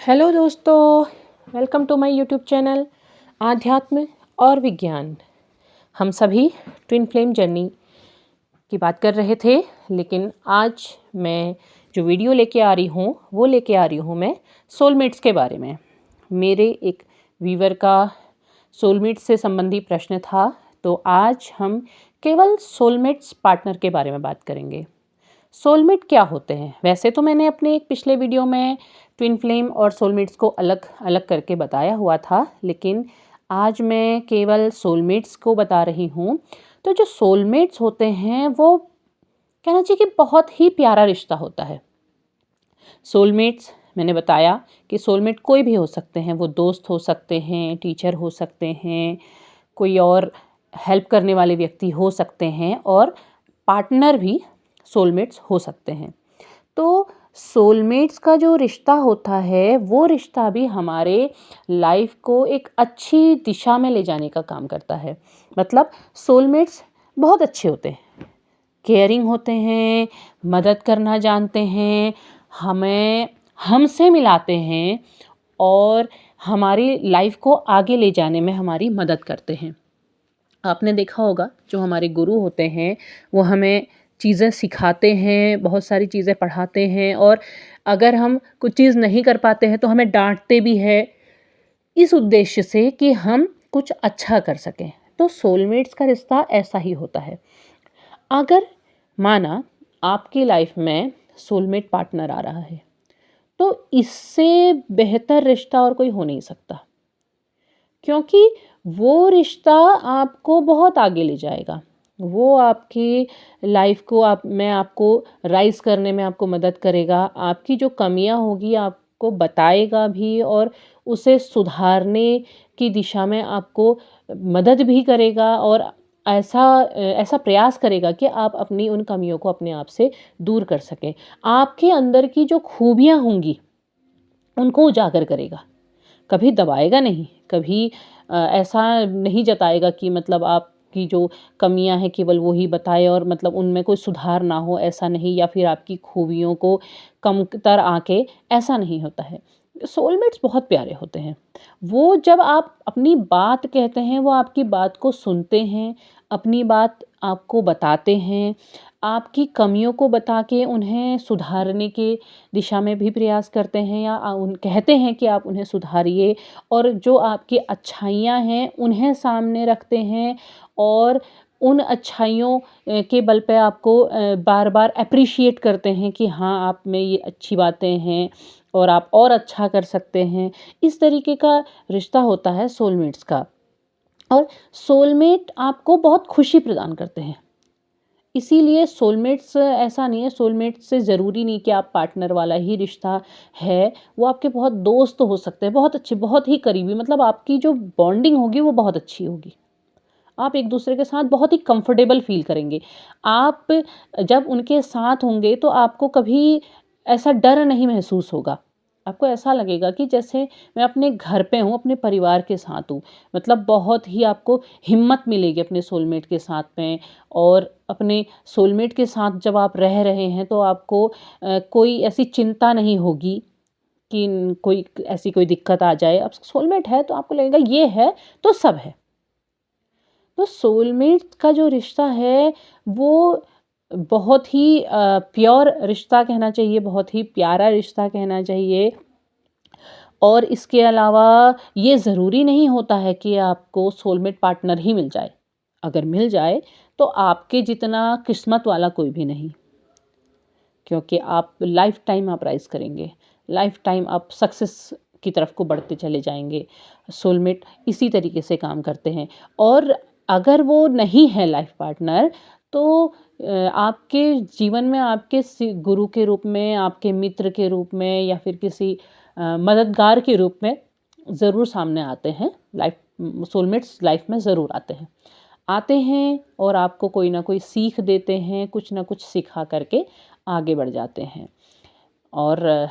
Hello दोस्तों, welcome to my YouTube channel आध्यात्म और विज्ञान। हम सभी ट्विन फ्लेम जर्नी की बात कर रहे थे, लेकिन आज मैं जो वीडियो लेके आ रही हूँ वो लेके आ रही हूँ मैं सोलमेट्स के बारे में। मेरे एक व्यूवर का सोलमेट्स से संबंधी प्रश्न था, तो आज हम केवल सोलमेट्स पार्टनर के बारे में बात करेंगे। सोलमेट क्या होते हैं? वैसे तो मैंने अपने एक पिछले वीडियो में ट्विन फ्लेम और सोलमेट्स को अलग अलग करके बताया हुआ था, लेकिन आज मैं केवल सोलमेट्स को बता रही हूँ। तो जो सोलमेट्स होते हैं वो कहना चाहिए कि बहुत ही प्यारा रिश्ता होता है। सोलमेट्स मैंने बताया कि सोलमेट कोई भी हो सकते हैं, वो दोस्त हो सकते हैं, टीचर हो सकते हैं, कोई और हेल्प करने वाले व्यक्ति हो सकते हैं, और पार्टनर भी सोलमेट्स हो सकते हैं। तो सोलमेट्स का जो रिश्ता होता है वो रिश्ता भी हमारे लाइफ को एक अच्छी दिशा में ले जाने का काम करता है। मतलब सोलमेट्स बहुत अच्छे होते हैं, केयरिंग होते हैं, मदद करना जानते हैं, हमें हमसे मिलाते हैं और हमारी लाइफ को आगे ले जाने में हमारी मदद करते हैं। आपने देखा होगा जो हमारे गुरु होते हैं वो हमें चीज़ें सिखाते हैं, बहुत सारी चीज़ें पढ़ाते हैं, और अगर हम कुछ चीज़ नहीं कर पाते हैं तो हमें डांटते भी है, इस उद्देश्य से कि हम कुछ अच्छा कर सकें। तो सोलमेट्स का रिश्ता ऐसा ही होता है। अगर माना आपकी लाइफ में सोलमेट पार्टनर आ रहा है, तो इससे बेहतर रिश्ता और कोई हो नहीं सकता, क्योंकि वो रिश्ता आपको बहुत आगे ले जाएगा। वो आपकी लाइफ को आपको राइज़ करने में आपको मदद करेगा। आपकी जो कमियां होगी आपको बताएगा भी, और उसे सुधारने की दिशा में आपको मदद भी करेगा, और ऐसा प्रयास करेगा कि आप अपनी उन कमियों को अपने आप से दूर कर सकें। आपके अंदर की जो खूबियां होंगी उनको उजागर करेगा, कभी दबाएगा नहीं, कभी ऐसा नहीं जताएगा कि मतलब आपकी जो कमियां हैं केवल वो ही बताए और मतलब उनमें कोई सुधार ना हो, ऐसा नहीं, या फिर आपकी खूबियों को कमतर आके, ऐसा नहीं होता है। सोलमेट्स बहुत प्यारे होते हैं। वो जब आप अपनी बात कहते हैं वो आपकी बात को सुनते हैं, अपनी बात आपको बताते हैं, आपकी कमियों को बता के उन्हें सुधारने के दिशा में भी प्रयास करते हैं, या उन कहते हैं कि आप उन्हें सुधारिए, और जो आपकी अच्छाइयाँ हैं उन्हें सामने रखते हैं, और उन अच्छाइयों के बल पे आपको बार बार अप्रिशिएट करते हैं कि हाँ, आप में ये अच्छी बातें हैं और आप और अच्छा कर सकते हैं। इस तरीके का रिश्ता होता है सोलमेट्स का। और सोलमेट आपको बहुत खुशी प्रदान करते हैं। इसीलिए सोलमेट्स ऐसा नहीं है, सोलमेट से ज़रूरी नहीं कि आप पार्टनर वाला ही रिश्ता है, वो आपके बहुत दोस्त हो सकते हैं, बहुत अच्छे, बहुत ही करीबी, मतलब आपकी जो बॉन्डिंग होगी वो बहुत अच्छी होगी। आप एक दूसरे के साथ बहुत ही कंफर्टेबल फील करेंगे। आप जब उनके साथ होंगे तो आपको कभी ऐसा डर नहीं महसूस होगा। आपको ऐसा लगेगा कि जैसे मैं अपने घर पे हूँ, अपने परिवार के साथ हूँ। मतलब बहुत ही आपको हिम्मत मिलेगी अपने सोलमेट के साथ में, और अपने सोलमेट के साथ जब आप रह रहे हैं तो आपको कोई ऐसी चिंता नहीं होगी कि कोई ऐसी कोई दिक्कत आ जाए। अब सोलमेट है तो आपको लगेगा ये है तो सब है। तो सोलमेट का जो रिश्ता है वो बहुत ही प्योर रिश्ता कहना चाहिए, बहुत ही प्यारा रिश्ता कहना चाहिए। और इसके अलावा ये ज़रूरी नहीं होता है कि आपको सोलमेट पार्टनर ही मिल जाए। अगर मिल जाए तो आपके जितना किस्मत वाला कोई भी नहीं, क्योंकि आप लाइफ टाइम आप राइज़ करेंगे, लाइफ टाइम आप सक्सेस की तरफ को बढ़ते चले जाएंगे। सोलमेट इसी तरीके से काम करते हैं। और अगर वो नहीं है लाइफ पार्टनर, तो आपके जीवन में आपके गुरु के रूप में, आपके मित्र के रूप में, या फिर किसी मददगार के रूप में ज़रूर सामने आते हैं। लाइफ सोलमेट्स लाइफ में ज़रूर आते हैं और आपको कोई ना कोई सीख देते हैं, कुछ ना कुछ सिखा करके आगे बढ़ जाते हैं। और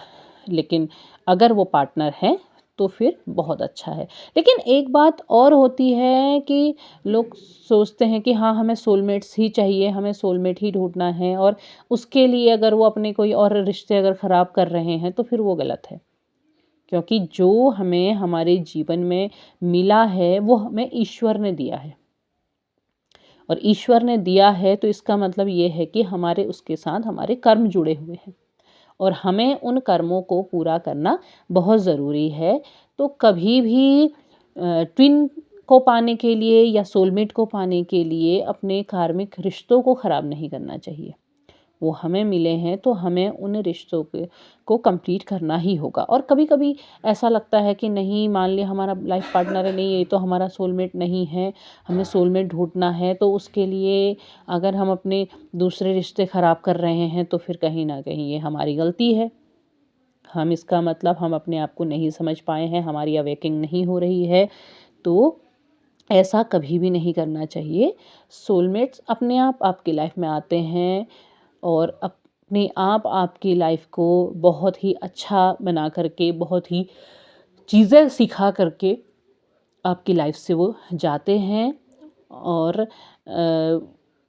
लेकिन अगर वो पार्टनर है तो फिर बहुत अच्छा है। लेकिन एक बात और होती है कि लोग सोचते हैं कि हाँ, हमें सोलमेट्स ही चाहिए, हमें सोलमेट ही ढूंढना है, और उसके लिए अगर वो अपने कोई और रिश्ते अगर ख़राब कर रहे हैं तो फिर वो गलत है। क्योंकि जो हमें हमारे जीवन में मिला है वो हमें ईश्वर ने दिया है, और ईश्वर ने दिया है तो इसका मतलब ये है कि हमारे उसके साथ हमारे कर्म जुड़े हुए हैं और हमें उन कर्मों को पूरा करना बहुत ज़रूरी है। तो कभी भी ट्विन को पाने के लिए या सोलमेट को पाने के लिए अपने कार्मिक रिश्तों को ख़राब नहीं करना चाहिए। वो हमें मिले हैं तो हमें उन रिश्तों को कंप्लीट करना ही होगा। और कभी कभी ऐसा लगता है कि नहीं, मान लिया हमारा लाइफ पार्टनर है, नहीं ये तो हमारा सोलमेट नहीं है, हमें सोलमेट ढूंढना है, तो उसके लिए अगर हम अपने दूसरे रिश्ते ख़राब कर रहे हैं तो फिर कहीं ना कहीं ये हमारी गलती है। हम इसका मतलब हम अपने आप को नहीं समझ पाए हैं, हमारी अवेकिंग नहीं हो रही है। तो ऐसा कभी भी नहीं करना चाहिए। सोलमेट्स अपने आप आपकी लाइफ में आते हैं और अपने आप आपकी लाइफ को बहुत ही अच्छा बना करके, बहुत ही चीज़ें सिखा करके आपकी लाइफ से वो जाते हैं। और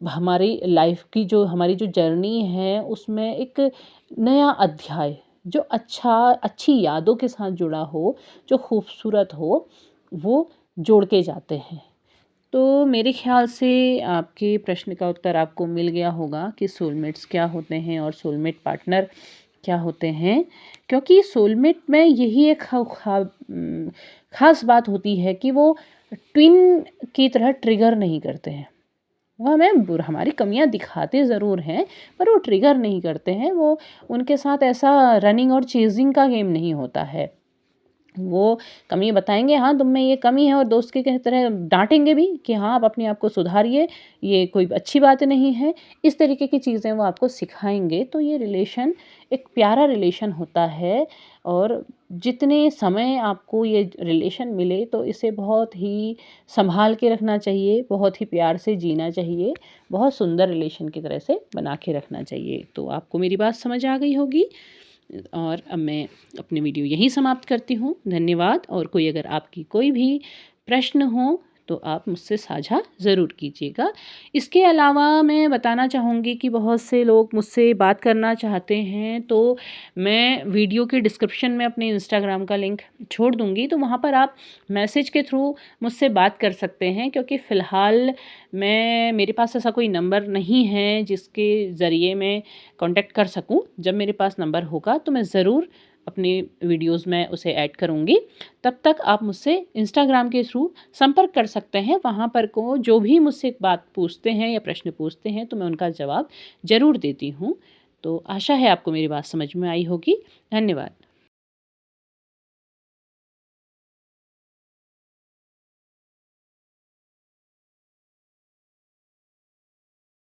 हमारी लाइफ की जो हमारी जो जर्नी है उसमें एक नया अध्याय जो अच्छी यादों के साथ जुड़ा हो, जो खूबसूरत हो, वो जोड़ के जाते हैं। तो मेरे ख़्याल से आपके प्रश्न का उत्तर आपको मिल गया होगा कि सोलमेट्स क्या होते हैं और सोलमेट पार्टनर क्या होते हैं। क्योंकि सोलमेट में यही एक ख़ास बात होती है कि वो ट्विन की तरह ट्रिगर नहीं करते हैं। वो हमें हमारी कमियां दिखाते ज़रूर हैं, पर वो ट्रिगर नहीं करते हैं। वो उनके साथ ऐसा रनिंग और चेजिंग का गेम नहीं होता है। वो कमी बताएंगे, हाँ तुम में ये कमी है, और दोस्त की तरह डांटेंगे भी कि हाँ आप अपने आप को सुधारिए, ये कोई अच्छी बात नहीं है। इस तरीके की चीज़ें वो आपको सिखाएंगे। तो ये रिलेशन एक प्यारा रिलेशन होता है। और जितने समय आपको ये रिलेशन मिले तो इसे बहुत ही संभाल के रखना चाहिए, बहुत ही प्यार से जीना चाहिए, बहुत सुंदर रिलेशन की तरह से बना के रखना चाहिए। तो आपको मेरी बात समझ आ गई होगी। और अब मैं अपने वीडियो यहीं समाप्त करती हूँ। धन्यवाद। और कोई अगर आपकी कोई भी प्रश्न हो तो आप मुझसे साझा ज़रूर कीजिएगा। इसके अलावा मैं बताना चाहूँगी कि बहुत से लोग मुझसे बात करना चाहते हैं, तो मैं वीडियो के डिस्क्रिप्शन में अपने इंस्टाग्राम का लिंक छोड़ दूँगी, तो वहाँ पर आप मैसेज के थ्रू मुझसे बात कर सकते हैं। क्योंकि फ़िलहाल मेरे पास ऐसा कोई नंबर नहीं है जिसके ज़रिए मैं कांटेक्ट कर सकूं। जब मेरे पास नंबर होगा तो मैं ज़रूर अपने वीडियोस में उसे ऐड करूंगी। तब तक आप मुझसे इंस्टाग्राम के थ्रू संपर्क कर सकते हैं। वहाँ पर को जो भी मुझसे बात पूछते हैं या प्रश्न पूछते हैं तो मैं उनका जवाब ज़रूर देती हूँ। तो आशा है आपको मेरी बात समझ में आई होगी। धन्यवाद।